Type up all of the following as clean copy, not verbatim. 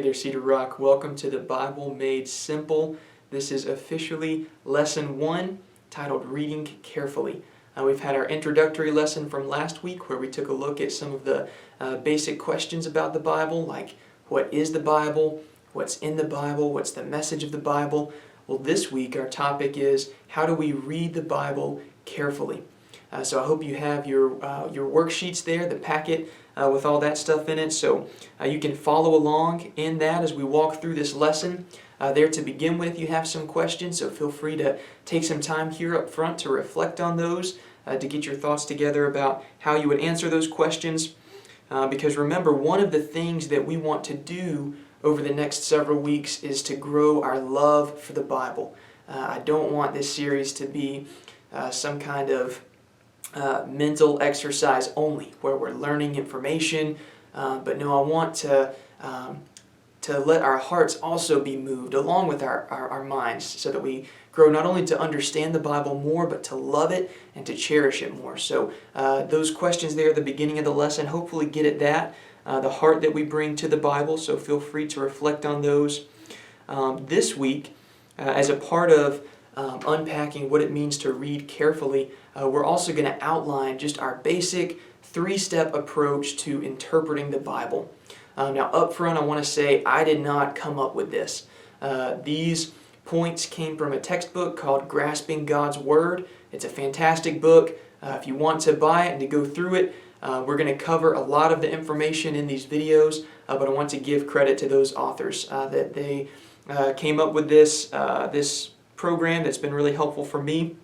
there, Cedar Rock. Welcome to the Bible Made Simple. This is officially Lesson 1, titled Reading Carefully. We've had our introductory lesson from last week where we took a look at some of the basic questions about the Bible, like what is the Bible, what's in the Bible, what's the message of the Bible. Well, this week our topic is how do we read the Bible carefully. So I hope you have your worksheets there, the packet with all that stuff in it, so you can follow along in that as we walk through this lesson. There to begin with, you have some questions, so feel free to take some time here up front to reflect on those, to get your thoughts together about how you would answer those questions. Because remember, one of the things that we want to do over the next several weeks is to grow our love for the Bible. I don't want this series to be some kind of mental exercise only, where we're learning information, but no, I want to let our hearts also be moved along with our minds, so that we grow not only to understand the Bible more, but to love it and to cherish it more. So those questions there at the beginning of the lesson hopefully get at that, the heart that we bring to the Bible, so feel free to reflect on those. This week, as a part of unpacking what it means to read carefully, we're also going to outline just our basic 3-step approach to interpreting the Bible. Now up front I want to say I did not come up with this. These points came from a textbook called Grasping God's Word. It's a fantastic book. If you want to buy it and to go through it, we're going to cover a lot of the information in these videos, but I want to give credit to those authors that they came up with this program that's been really helpful for me.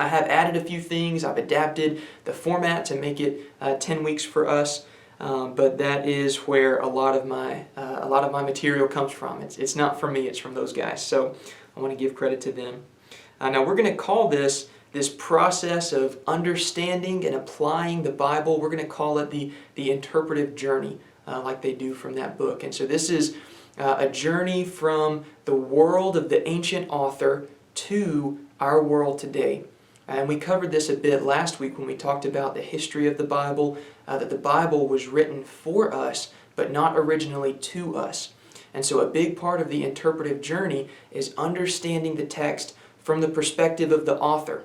I have added a few things. I've adapted the format to make it 10 weeks for us, but that is where a lot of my material comes from. It's not from me, it's from those guys. So I want to give credit to them. Now we're going to call this process of understanding and applying the Bible, we're going to call it the interpretive journey, like they do from that book. And so this is a journey from the world of the ancient author to our world today. And we covered this a bit last week when we talked about the history of the Bible, that the Bible was written for us, but not originally to us. And so a big part of the interpretive journey is understanding the text from the perspective of the author.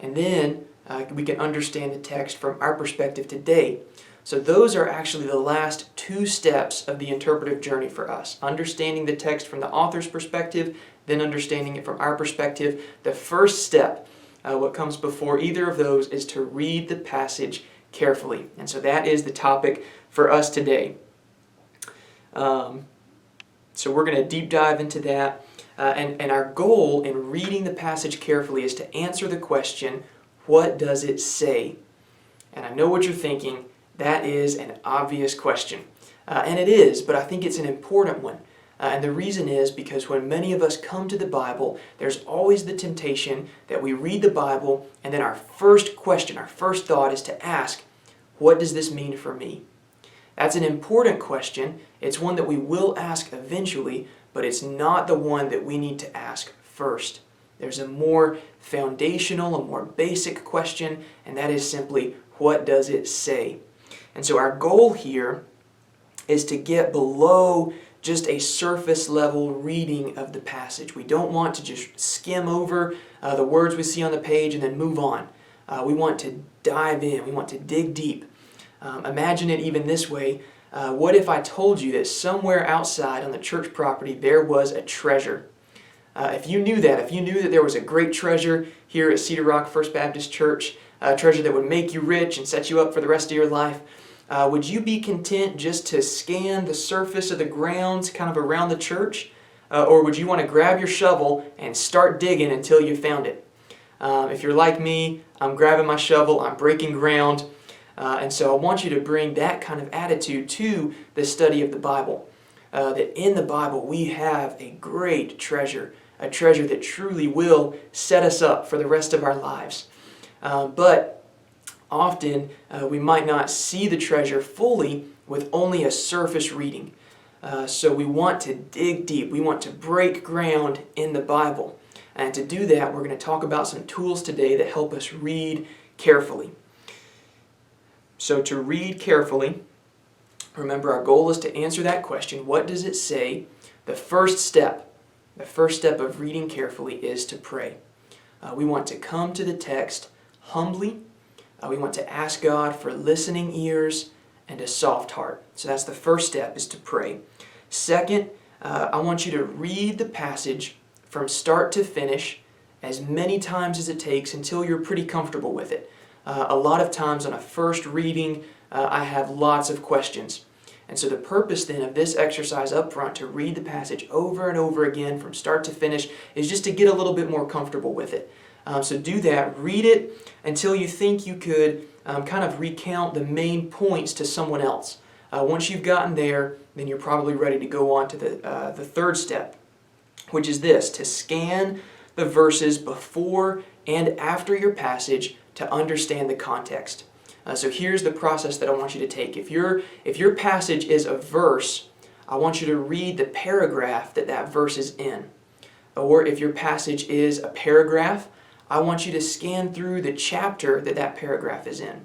And then we can understand the text from our perspective today. So those are actually the last 2 steps of the interpretive journey for us. Understanding the text from the author's perspective, then understanding it from our perspective. The first step, what comes before either of those, is to read the passage carefully. And so that is the topic for us today. So we're going to deep dive into that. And our goal in reading the passage carefully is to answer the question, what does it say? And I know what you're thinking. That is an obvious question. And it is, but I think it's an important one. And the reason is because when many of us come to the Bible, there's always the temptation that we read the Bible and then our first question, our first thought is to ask, what does this mean for me? That's an important question. It's one that we will ask eventually, but it's not the one that we need to ask first. There's a more foundational, a more basic question, and that is simply, what does it say? And so our goal here is to get below just a surface level reading of the passage. We don't want to just skim over the words we see on the page and then move on. We want to dive in. We want to dig deep. Imagine it even this way. What if I told you that somewhere outside on the church property there was a treasure? If you knew that there was a great treasure here at Cedar Rock First Baptist Church, a treasure that would make you rich and set you up for the rest of your life, would you be content just to scan the surface of the grounds kind of around the church? Or would you want to grab your shovel and start digging until you found it? If you're like me, I'm grabbing my shovel, I'm breaking ground, and so I want you to bring that kind of attitude to the study of the Bible. That in the Bible we have a great treasure, a treasure that truly will set us up for the rest of our lives. But often we might not see the treasure fully with only a surface reading. So we want to dig deep. We want to break ground in the Bible. And to do that, we're going to talk about some tools today that help us read carefully. So to read carefully, Remember, our goal is to answer that question, what does it say? The first step of reading carefully is to pray. We want to come to the text humbly. We want to ask God for listening ears and a soft heart. So that's the first step, is to pray. Second, I want you to read the passage from start to finish as many times as it takes until you're pretty comfortable with it. A lot of times on a first reading, I have lots of questions. And so the purpose then of this exercise up front, to read the passage over and over again from start to finish, is just to get a little bit more comfortable with it. So do that. Read it until you think you could kind of recount the main points to someone else. Once you've gotten there, then you're probably ready to go on to the third step, which is this: to scan the verses before and after your passage to understand the context. So here's the process that I want you to take. If your passage is a verse, I want you to read the paragraph that verse is in. Or if your passage is a paragraph, I want you to scan through the chapter that paragraph is in.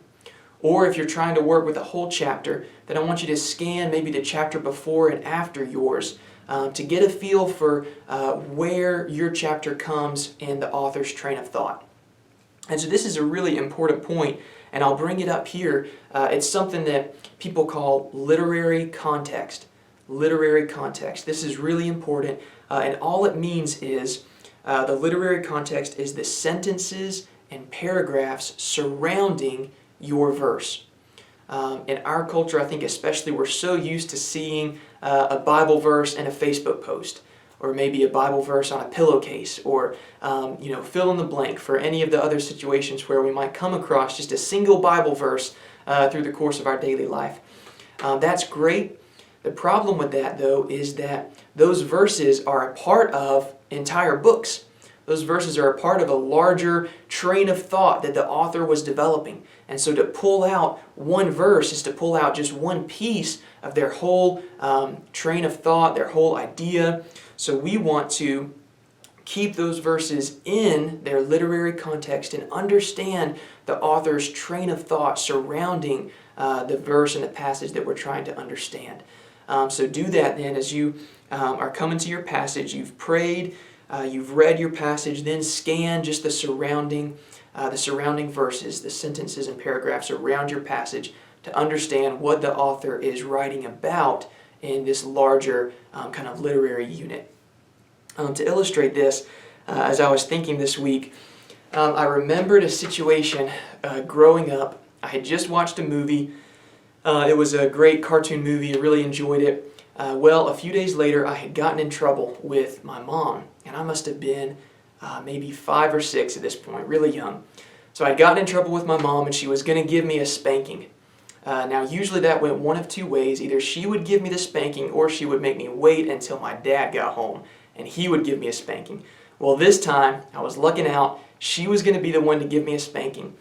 Or if you're trying to work with a whole chapter, then I want you to scan maybe the chapter before and after yours to get a feel for where your chapter comes in the author's train of thought. And so this is a really important point, and I'll bring it up here. It's something that people call literary context. Literary context. This is really important, and all it means is the literary context is the sentences and paragraphs surrounding your verse. In our culture, I think especially, we're so used to seeing a Bible verse in a Facebook post, or maybe a Bible verse on a pillowcase, or fill in the blank for any of the other situations where we might come across just a single Bible verse through the course of our daily life. That's great. The problem with that, though, is that those verses are a part of entire books. Those verses are a part of a larger train of thought that the author was developing. And so to pull out one verse is to pull out just one piece of their whole train of thought, their whole idea. So we want to keep those verses in their literary context and understand the author's train of thought surrounding the verse and the passage that we're trying to understand. So do that then as you are coming to your passage. You've prayed, you've read your passage, then scan just the surrounding verses, the sentences and paragraphs around your passage to understand what the author is writing about in this larger kind of literary unit. To illustrate this, as I was thinking this week, I remembered a situation growing up. I had just watched a movie. It was a great cartoon movie. I really enjoyed it. Well, a few days later, I had gotten in trouble with my mom, and I must have been maybe 5 or 6 at this point, really young. So I'd gotten in trouble with my mom, and she was going to give me a spanking. Now, usually that went one of two ways. Either she would give me the spanking, or she would make me wait until my dad got home, and he would give me a spanking. Well, this time, I was lucking out. She was going to be the one to give me a spanking.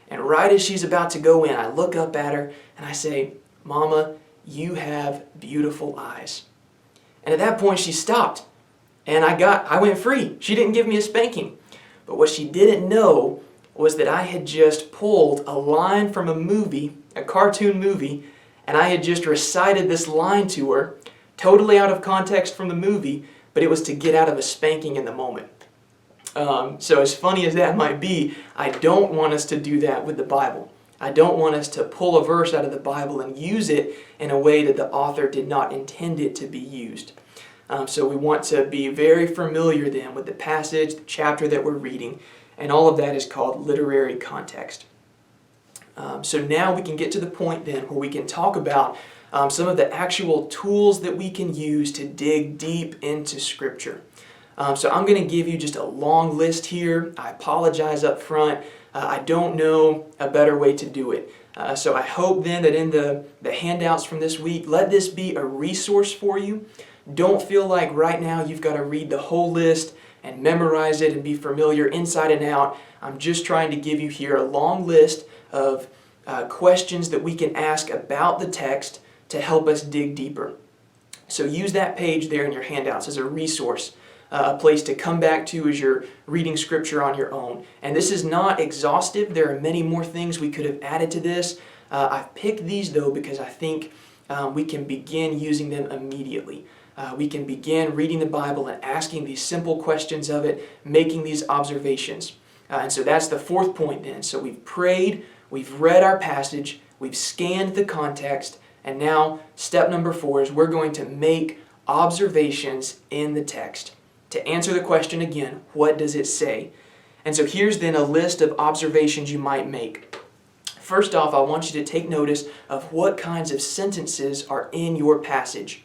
And right as she's about to go in, I look up at her, and I say, "Mama, you have beautiful eyes." And at that point, she stopped, and I went free. She didn't give me a spanking. But what she didn't know was that I had just pulled a line from a movie, a cartoon movie, and I had just recited this line to her, totally out of context from the movie, but it was to get out of a spanking in the moment. So as funny as that might be, I don't want us to do that with the Bible. I don't want us to pull a verse out of the Bible and use it in a way that the author did not intend it to be used. So we want to be very familiar then with the passage, the chapter that we're reading, and all of that is called literary context. So now we can get to the point then where we can talk about some of the actual tools that we can use to dig deep into Scripture. So I'm going to give you just a long list here. I apologize up front. I don't know a better way to do it. So I hope then that in the handouts from this week, let this be a resource for you. Don't feel like right now you've got to read the whole list and memorize it and be familiar inside and out. I'm just trying to give you here a long list of questions that we can ask about the text to help us dig deeper. So use that page there in your handouts as a resource, a place to come back to as you're reading Scripture on your own. And this is not exhaustive. There are many more things we could have added to this. I've picked these, though, because I think we can begin using them immediately. We can begin reading the Bible and asking these simple questions of it, making these observations. And so that's the fourth point then. So we've prayed, we've read our passage, we've scanned the context, and now step number 4 is we're going to make observations in the text. To answer the question again, what does it say? And so here's then a list of observations you might make. First off, I want you to take notice of what kinds of sentences are in your passage.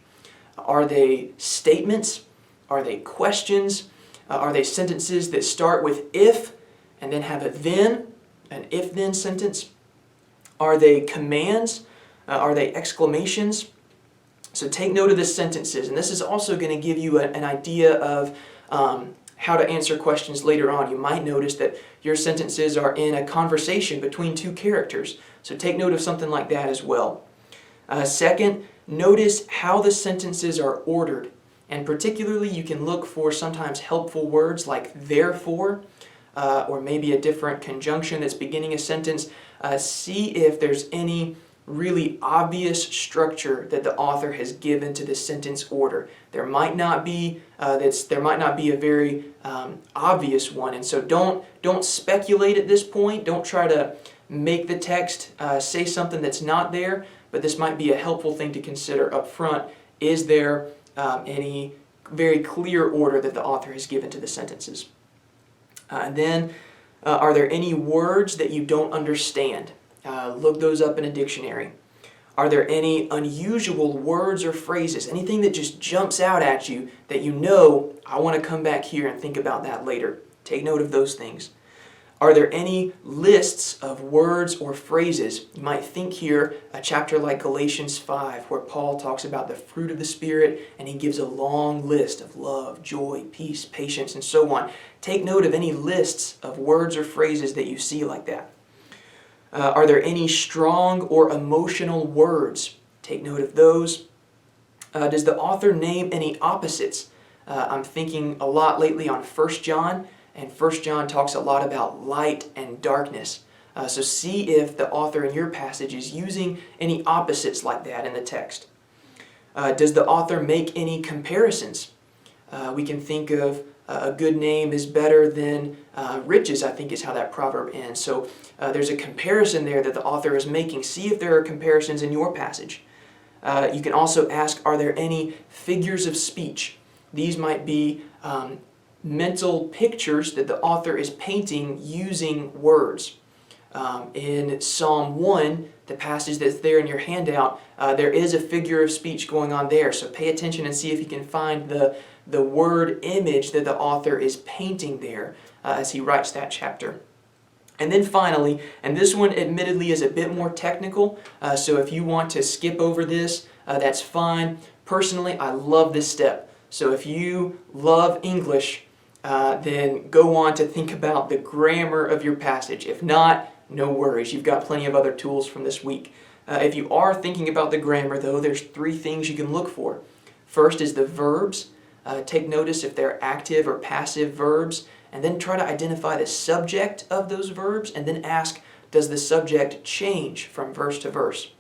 Are they statements? Are they questions? Are they sentences that start with if and then have a then, an if-then sentence? Are they commands? Are they exclamations? So take note of the sentences, and this is also going to give you an idea of how to answer questions later on. You might notice that your sentences are in a conversation between two characters, so take note of something like that as well. Second, notice how the sentences are ordered, and particularly you can look for sometimes helpful words like therefore, or maybe a different conjunction that's beginning a sentence. See if there's any really obvious structure that the author has given to the sentence order. There might not be a very obvious one, and so don't speculate at this point. Don't try to make the text say something that's not there, but this might be a helpful thing to consider up front. Is there any very clear order that the author has given to the sentences? And then, are there any words that you don't understand? Look those up in a dictionary. Are there any unusual words or phrases? Anything that just jumps out at you that you know, I want to come back here and think about that later. Take note of those things. Are there any lists of words or phrases? You might think here a chapter like Galatians 5, where Paul talks about the fruit of the Spirit, and he gives a long list of love, joy, peace, patience, and so on. Take note of any lists of words or phrases that you see like that. Are there any strong or emotional words? Take note of those. Does the author name any opposites? I'm thinking a lot lately on 1 John, and 1 John talks a lot about light and darkness. So see if the author in your passage is using any opposites like that in the text. Does the author make any comparisons? We can think of a good name is better than riches, I think is how that proverb ends. So there's a comparison there that the author is making. See if there are comparisons in your passage. You can also ask, are there any figures of speech? These might be mental pictures that the author is painting using words. In Psalm 1, the passage that's there in your handout, there is a figure of speech going on there. So pay attention and see if you can find the word image that the author is painting there as he writes that chapter. And then finally, and this one admittedly is a bit more technical, so if you want to skip over this, that's fine. Personally, I love this step. So if you love English, then go on to think about the grammar of your passage. If not, no worries. You've got plenty of other tools from this week. If you are thinking about the grammar, though, there's 3 things you can look for. First is the verbs. Take notice if they're active or passive verbs, and then try to identify the subject of those verbs, and then ask, does the subject change from verse to verse?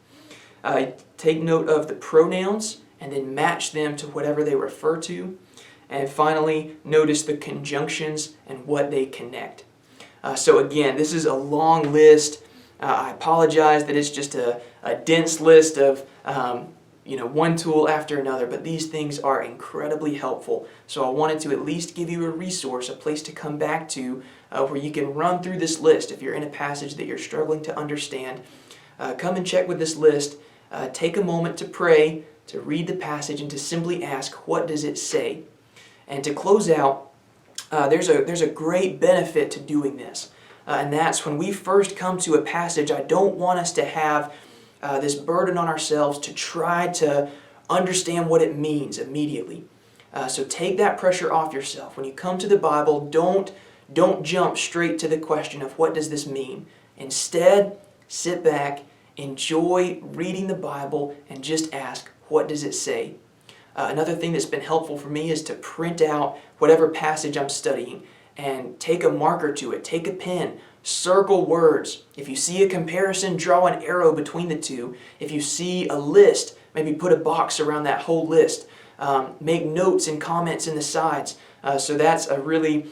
Take note of the pronouns, and then match them to whatever they refer to. And finally, notice the conjunctions and what they connect. So again, this is a long list. I apologize that it's just a dense list of one tool after another, but these things are incredibly helpful. So I wanted to at least give you a resource, a place to come back to where you can run through this list. If you're in a passage that you're struggling to understand, come and check with this list. Take a moment to pray, to read the passage, and to simply ask, what does it say? And to close out, there's a great benefit to doing this. And that's when we first come to a passage, I don't want us to have this burden on ourselves to try to understand what it means immediately. So take that pressure off yourself. When you come to the Bible, don't jump straight to the question of what does this mean. Instead, sit back, enjoy reading the Bible, and just ask, what does it say? Another thing that's been helpful for me is to print out whatever passage I'm studying and take a marker to it, take a pen, circle words. If you see a comparison, draw an arrow between the two. If you see a list, maybe put a box around that whole list. Make notes and comments in the sides. So that's a really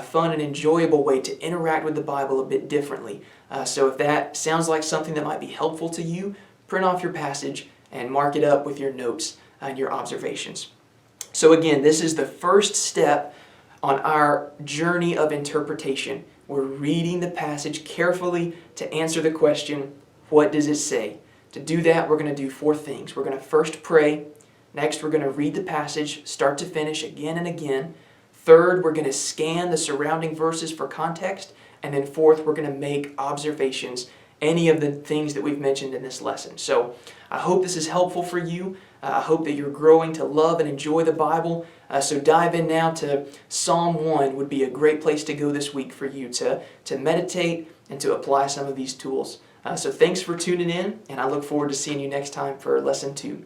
fun and enjoyable way to interact with the Bible a bit differently. So if that sounds like something that might be helpful to you, print off your passage and mark it up with your notes and your observations. So again, this is the first step on our journey of interpretation. We're reading the passage carefully to answer the question, what does it say? To do that, we're going to do 4 things. We're going to first pray. Next, we're going to read the passage start to finish again and again. Third, we're going to scan the surrounding verses for context. And then fourth, we're going to make observations, any of the things that we've mentioned in this lesson. So I hope this is helpful for you. I hope that you're growing to love and enjoy the Bible. So dive in now to Psalm 1 would be a great place to go this week for you to meditate and to apply some of these tools. So thanks for tuning in, and I look forward to seeing you next time for Lesson 2.